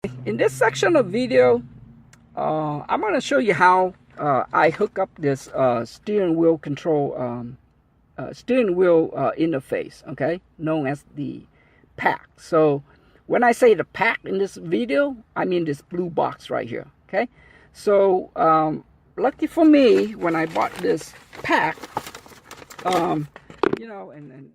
In this section of video, I'm going to show you how I hook up this steering wheel control interface, okay, known as the pack. So when I say the pack in this video, I mean this blue box right here, okay. So lucky for me, when I bought this pack, you know, and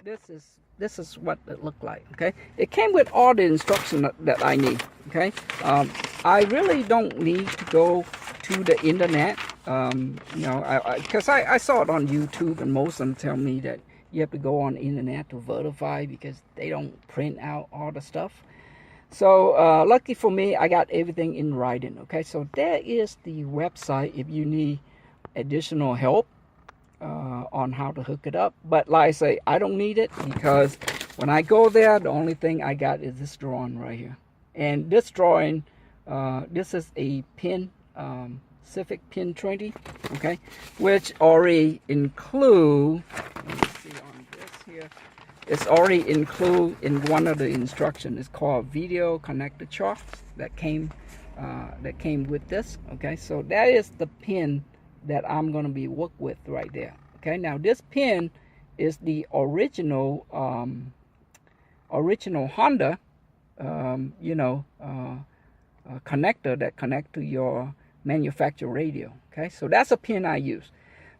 this is what it looked like, okay. It came with all the instructions that I need, okay. I really don't need to go to the internet, you know, because I saw it on YouTube, and most of them tell me that you have to go on the internet to verify because they don't print out all the stuff. So lucky for me, I got everything in writing, okay. So there is the website if you need additional help on how to hook it up. But like I say, I don't need it, because when I go there, the only thing I got is this drawing right here. And this drawing, this is a pin, Civic pin 20, okay, which already include, let me see on this here, it's already include in one of the instructions. It's called video connector chart that came with this, okay. So that is the pin that I'm going to be worked with right there, okay. Now this pin is the original Honda you know, connector that connect to your manufacturer radio, okay. So that's a pin I use.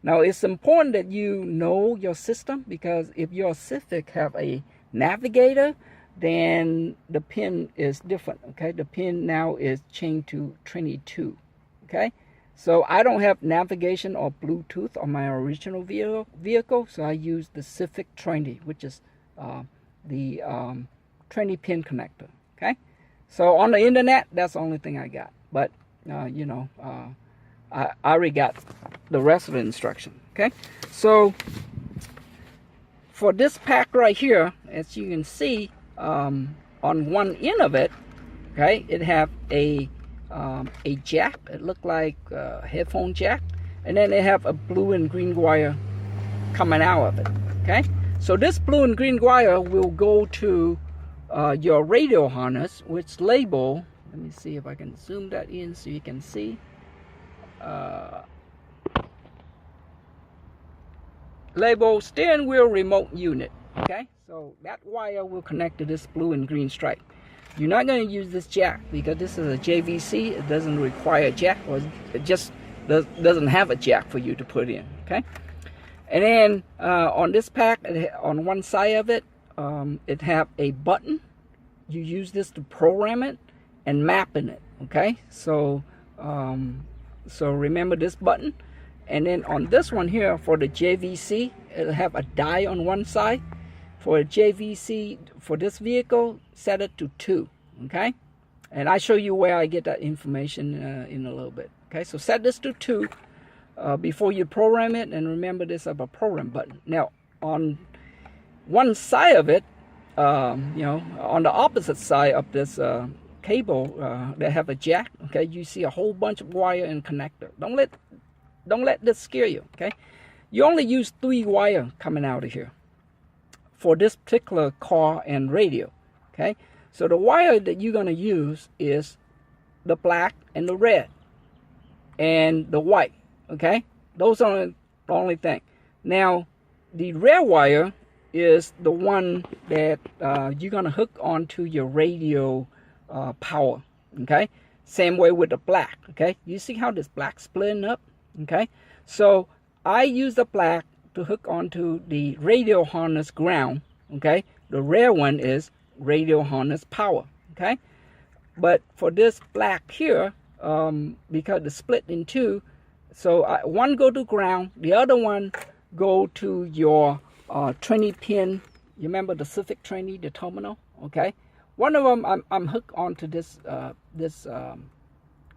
Now it's important that you know your system, because if your Civic have a navigator, then the pin is different, okay. The pin now is changed to 22, okay. So I don't have navigation or Bluetooth on my original vehicle, so I use the Civic 20, which is the 20 pin connector, okay. So on the internet, that's the only thing I got. But you know, I already got the rest of the instruction, okay. So for this pack right here, as you can see, on one end of it, okay, it have a jack. It looked like a headphone jack, and then they have a blue and green wire coming out of it, okay. So this blue and green wire will go to your radio harness, which label, let me see if I can zoom that in so you can see, label steering wheel remote unit, okay. So that wire will connect to this blue and green stripe. You're not going to use this jack because this is a JVC. It doesn't require a jack, or it just doesn't have a jack for you to put in, okay. And then on this pack, on one side of it, it have a button. You use this to program it and map in it, okay. So so remember this button. And then on this one here, for the JVC, it'll have a die on one side. For a JVC, for this vehicle, set it to 2, okay? And I show you where I get that information in a little bit, okay? So set this to 2 before you program it, and remember this of a program button. Now, on one side of it, you know, on the opposite side of this cable that have a jack, okay, you see a whole bunch of wire and connector. Don't let this scare you, okay? You only use 3 wire coming out of here for this particular car and radio, okay. So the wire that you're going to use is the black and the red and the white, okay. Those are the only thing. Now the red wire is the one that you're going to hook onto your radio power, okay. Same way with the black, okay. You see how this black splitting up, okay. So I use the black to hook onto the radio harness ground, okay. The red one is radio harness power, okay. But for this black here, because it's split in 2, so one go to ground, the other one go to your 20 pin. You remember the Civic 20, the terminal, okay. One of them I'm hooked onto this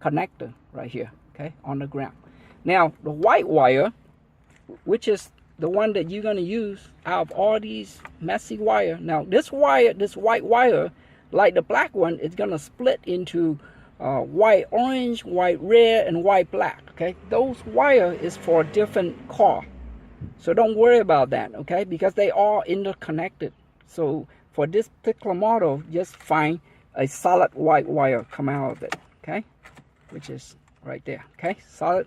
connector right here, okay, on the ground. Now the white wire, which is the one that you're going to use out of all these messy wire. Now this wire, this white wire, like the black one, is going to split into white orange, white red, and white black, okay. Those wire is for a different car, so don't worry about that, okay, because they are interconnected. So for this particular model, just find a solid white wire come out of it, okay, which is right there, okay, solid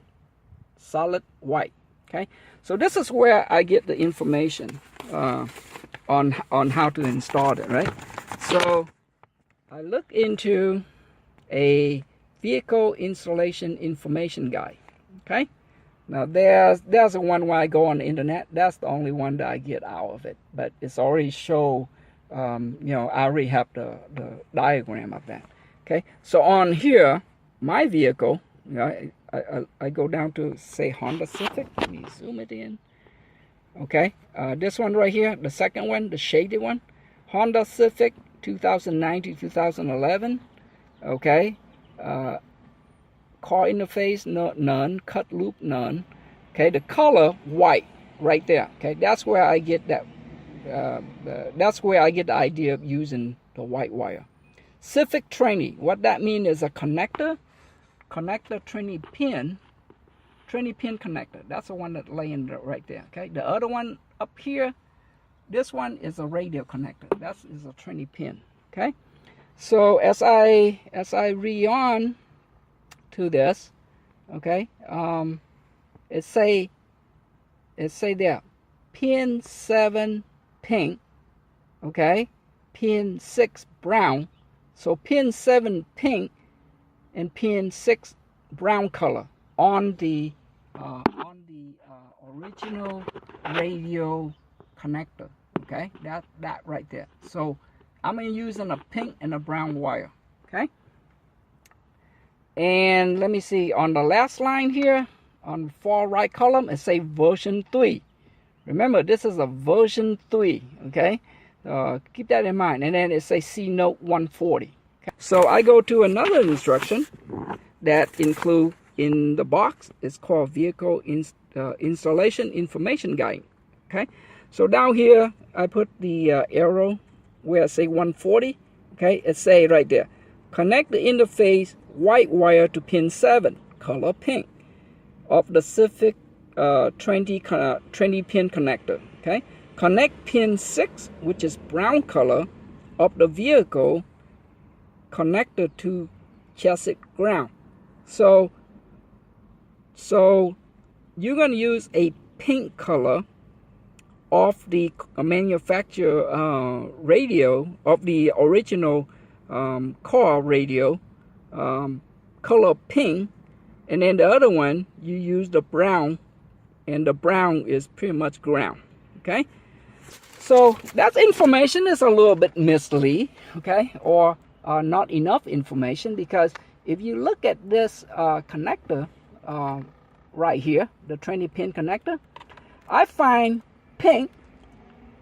white, okay. So this is where I get the information on how to install it, right? So I look into a vehicle installation information guide, okay. Now there's a one where I go on the internet. That's the only one that I get out of it, but it's already show, you know, I already have the diagram of that, okay. So on here, my vehicle, you know, I go down to, say, Honda Civic. Let me zoom it in. Okay, this one right here, the second one, the shaded one, Honda Civic 2009 to 2011. Okay, car interface, none. Cut loop, none. Okay, the color, white, right there. Okay, that's where I get that. That's where I get the idea of using the white wire. Civic Tranny, what that means is a connector tranny pin connector. That's the one that laying right there, okay. The other one up here, this one is a radio connector. That is a tranny pin, okay. So as I read on to this, okay, it say there, pin 7 pink, okay, pin 6 brown. So pin 7 pink and pin 6 brown color on the original radio connector, okay, that right there. So I'm using a pink and a brown wire, okay. And let me see, on the last line here on the far right column, it say version 3. Remember, this is a version 3, okay. Keep that in mind. And then it says C note 140. Okay? So I go to another instruction that include in the box. It's called Vehicle Installation Information Guide. Okay, so down here I put the arrow where I say 140. Okay, it say right there, connect the interface white wire to pin 7, color pink, of the Civic 20 pin connector. Okay, connect pin 6, which is brown color, of the vehicle connector to chassis ground. So you're going to use a pink color of the manufacturer radio, of the original car radio, color pink, and then the other one you use the brown, and the brown is pretty much ground. Okay, so that information is a little bit misleading, okay, or not enough information, because if you look at this connector right here, the 20 pin connector, I find pink,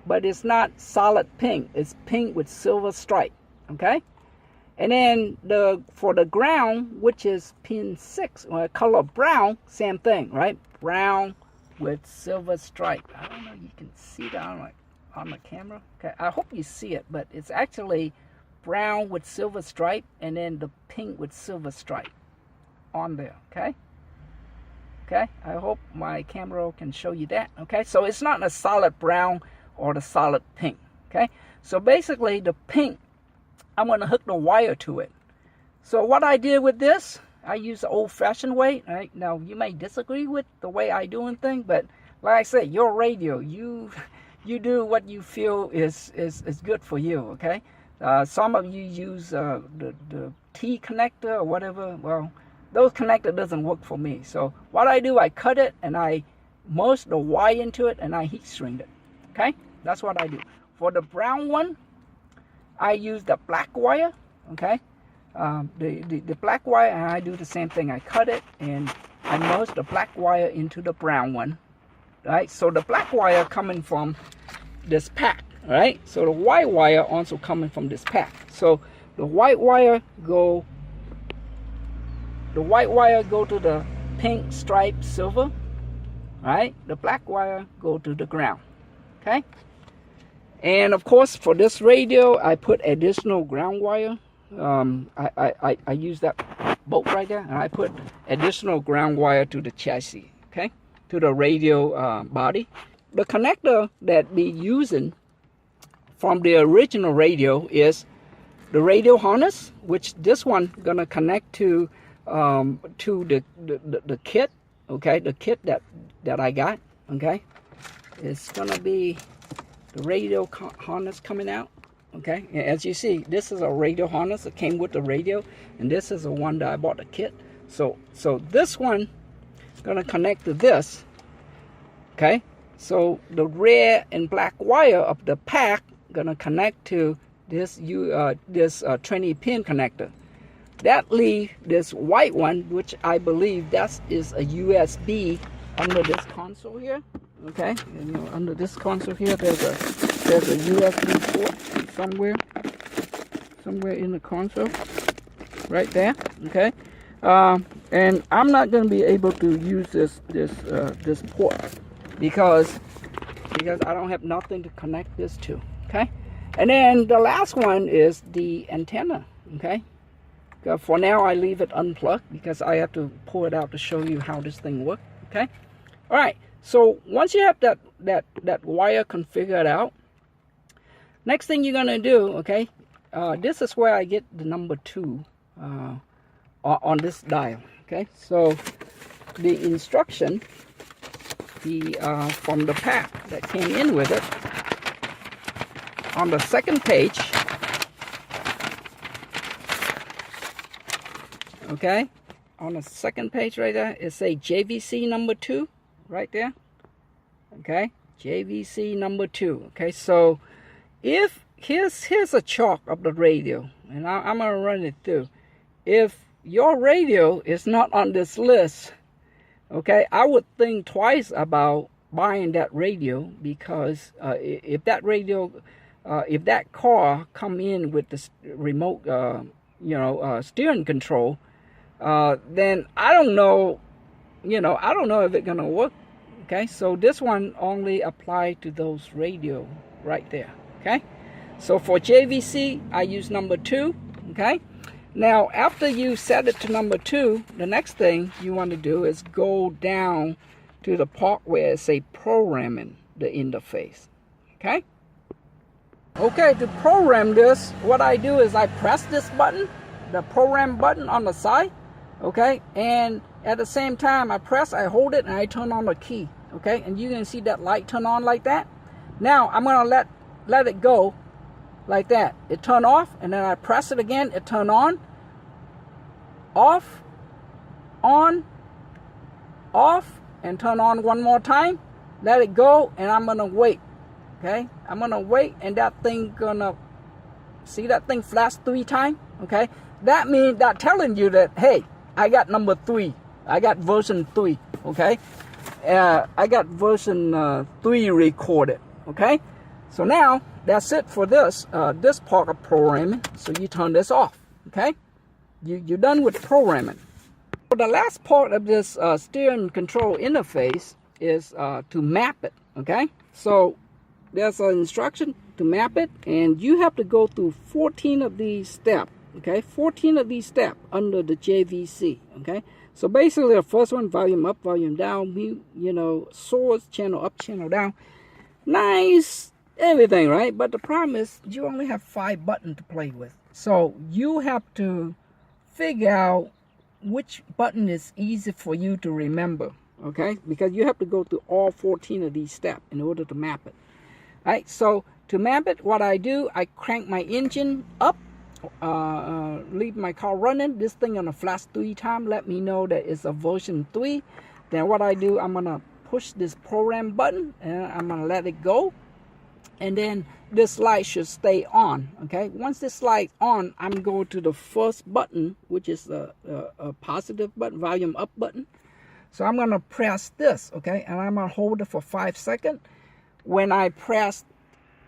but it's not solid pink. It's pink with silver stripe, okay. And then for the ground, which is pin 6, or color brown, same thing, right? Brown with silver stripe. I don't know if you can see that on the camera. Okay, I hope you see it, but it's actually brown with silver stripe, and then the pink with silver stripe on there, okay. Okay, I hope my camera can show you that. Okay, so it's not a solid brown or the solid pink. Okay, so basically the pink, I'm going to hook the wire to it. So what I did with this, I use the old-fashioned way. Right now, you may disagree with the way I doing things, but like I said, your radio, you do what you feel is good for you. Okay, some of you use the T connector or whatever. Well, those connector doesn't work for me. So what I do, I cut it and I merge the wire into it and I heat shrink it. Okay, that's what I do. For the brown one, I use the black wire. Okay, the black wire, and I do the same thing. I cut it and I merge the black wire into the brown one. Right, so the black wire coming from this pack. Right, so the white wire also coming from this pack. So the white wire go to the pink stripe silver, right? The black wire go to the ground, okay? And of course, for this radio, I put additional ground wire. I use that bolt right there, and I put additional ground wire to the chassis, okay? To the radio body. The connector that we using from the original radio is the radio harness, which this one gonna connect to the kit, okay, the kit that I got, okay. It's gonna be the radio harness coming out, okay. And as you see, this is a radio harness that came with the radio, and this is the one that I bought the kit. So this one gonna connect to this, okay. So the red and black wire of the pack gonna connect to this 20 pin connector. That leave this white one, which I believe that is a USB under this console here. Okay, and, under this console here, there's a USB port somewhere in the console, right there. Okay, and I'm not going to be able to use this port because I don't have nothing to connect this to. Okay, and then the last one is the antenna. Okay. For now, I leave it unplugged because I have to pull it out to show you how this thing works. Okay. All right. So once you have that wire configured out, next thing you're gonna do, okay, this is where I get the number 2 on this dial. Okay. So the instruction, from the pack that came in with it, on the second page. Okay, on the second page right there, it says JVC number 2 right there. Okay, JVC number 2. Okay, so if here's a chart of the radio, and I'm gonna run it through. If your radio is not on this list, okay, I would think twice about buying that radio, because if that radio, if that car come in with the remote, steering control, then I don't know, I don't know if it's gonna work. Okay, so this one only apply to those radio right there. Okay, so for JVC, I use number 2. Okay, now after you set it to number 2, the next thing you want to do is go down to the part where it say programming the interface. Okay, to program this, what I do is I press this button, the program button on the side. Okay, and at the same time I hold it and I turn on the key. Okay, and you can see that light turn on like that. Now I'm gonna let it go like that. It turn off, and then I press it again, it turn on, off, on, off, and turn on one more time. Let it go, and I'm gonna wait. Okay, I'm gonna wait, and that thing gonna see that thing flash 3 times. Okay, that means that telling you that, hey, I got number 3. I got version 3. Okay, I got version 3 recorded. Okay, so now that's it for this part of programming. So you turn this off. Okay, you're done with programming. So the last part of this steering control interface is to map it. Okay, so there's an instruction to map it, and you have to go through 14 of these steps. Okay, 14 of these steps under the JVC. Okay, so basically the first one, volume up, volume down, mute, source, channel up, channel down. Nice, everything, right? But the problem is you only have 5 buttons to play with. So you have to figure out which button is easy for you to remember. Okay, because you have to go through all 14 of these steps in order to map it. All right, so to map it, what I do, I crank my engine up, leave my car running. This thing gonna flash 3 times, let me know that it's a version 3. Then what I do, I'm gonna push this program button and I'm gonna let it go, and then this light should stay on. Okay, once this light on, I'm going to the first button, which is a positive button, volume up button. So I'm gonna press this. Okay, and I'm gonna hold it for 5 seconds. When I press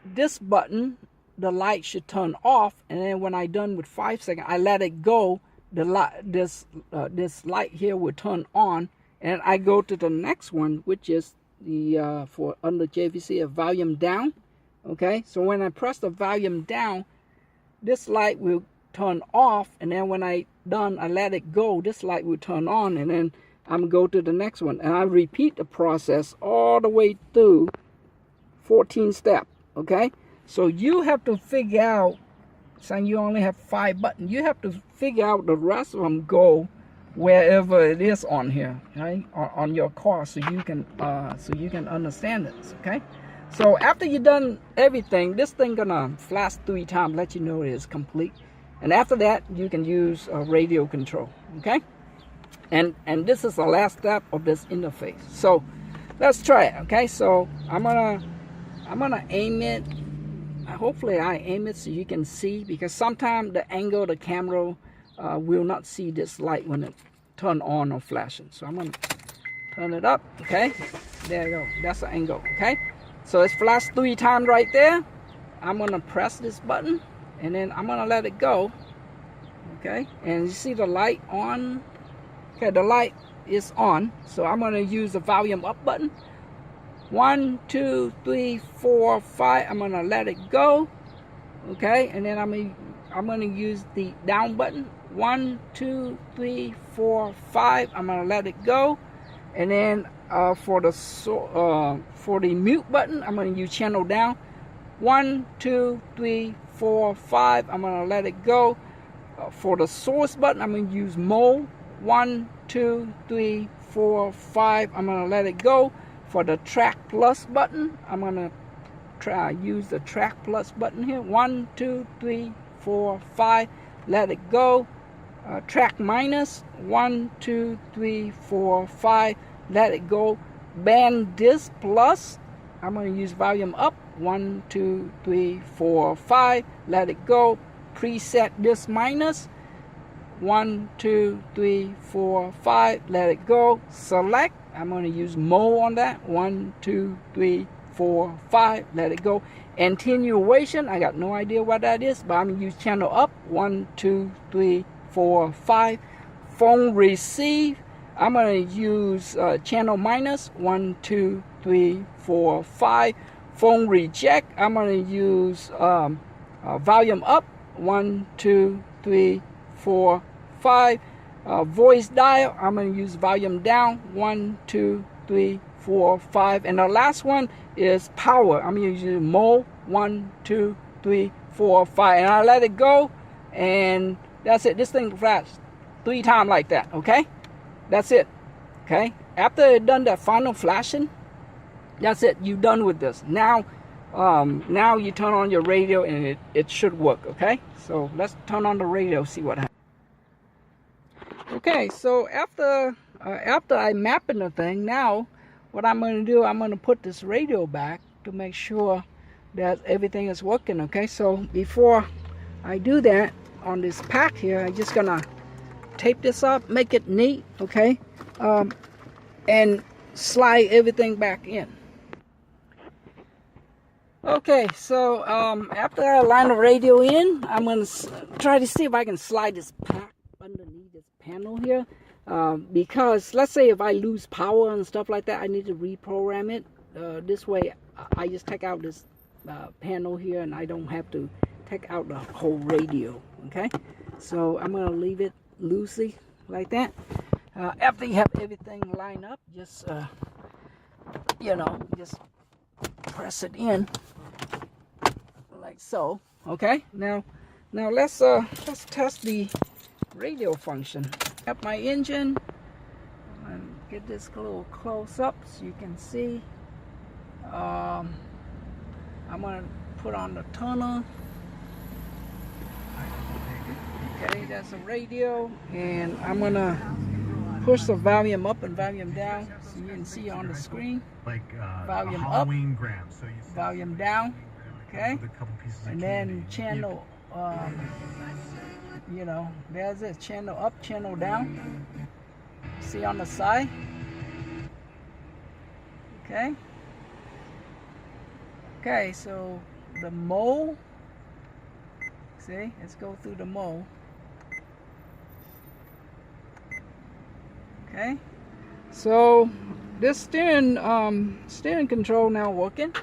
this button, the light should turn off, and then when I'm done with 5 seconds, I let it go. The light, this light here will turn on, and I go to the next one, which is the for under JVC, a volume down. Okay, so when I press the volume down, this light will turn off, and then when I done, I let it go. This light will turn on, and then I'm go to the next one, and I repeat the process all the way through 14 steps. Okay. So you have to figure out saying you only have 5 buttons. You have to figure out the rest of them go wherever it is on here, right? On your car, so you can understand this, okay? So after you've done everything, this thing gonna flash 3 times, let you know it is complete. And after that, you can use radio control, okay? And this is the last step of this interface. So let's try it, okay? So I'm gonna aim it. Hopefully I aim it so you can see, because sometimes the angle of the camera will not see this light when it turn on or flashing. So I'm gonna turn it up, okay? There you go, that's the angle, okay? So it's flashed 3 times right there. I'm gonna press this button and then I'm gonna let it go, okay? And you see the light on? Okay, the light is on. So I'm gonna use the volume up button. 1, 2, 3, 4, 5. I'm gonna let it go, okay? And then I'm gonna use the down button. 1, 2, 3, 4, 5. I'm gonna let it go. And then for the mute button, I'm gonna use channel down. 1, 2, 3, 4, 5. I'm gonna let it go. For the source button, I'm gonna use mode. 1, 2, 3, 4, 5. I'm gonna let it go. For the track plus button, I'm gonna use the track plus button here. 1, 2, 3, 4, 5. Let it go. Track minus. 1, 2, 3, 4, 5. Let it go. Band disc plus. I'm gonna use volume up. 1, 2, 3, 4, 5. Let it go. Preset disc minus. 1, 2, 3, 4, 5. Let it go. Select. I'm going to use mode on that. 1, 2, 3, 4, 5. Let it go. Attenuation. I got no idea what that is, but I'm going to use channel up. 1, 2, 3, 4, 5. Phone receive. I'm going to use channel minus. 1, 2, 3, 4, 5. Phone reject. I'm going to use volume up. 1, 2, 3, 4, 5. Voice dial, I'm going to use volume down. 1, 2, 3, 4, 5. And the last one is power. I'm going to use mode. 1, 2, 3, 4, 5. And I let it go. And that's it. This thing flashed 3 times like that. Okay? That's it. Okay? After it done that final flashing, that's it. You're done with this. Now you turn on your radio and it should work. Okay? So let's turn on the radio, see what happens. Okay, so after I mapping the thing, now what I'm going to do, I'm going to put this radio back to make sure that everything is working. Okay, so before I do that, on this pack here, I'm just going to tape this up, make it neat, okay, and slide everything back in. Okay, so after I line the radio in, I'm going to try to see if I can slide this pack underneath this panel here, because let's say if I lose power and stuff like that, I need to reprogram it. This way I just take out this panel here and I don't have to take out the whole radio. Okay, so I'm gonna leave it loosely like that. After you have everything lined up, just just press it in like so. Okay, now let's test the radio function. Got my engine, and get this a little close up so you can see. I'm gonna put on the tunnel. Okay, that's a radio, and I'm gonna push the volume up and volume down so you can see on the screen. Volume up, volume down. Okay, and then channel. There's it, channel up, channel down. See on the side. Okay, so the mode, see, let's go through the mode. Okay, so this steering control now working.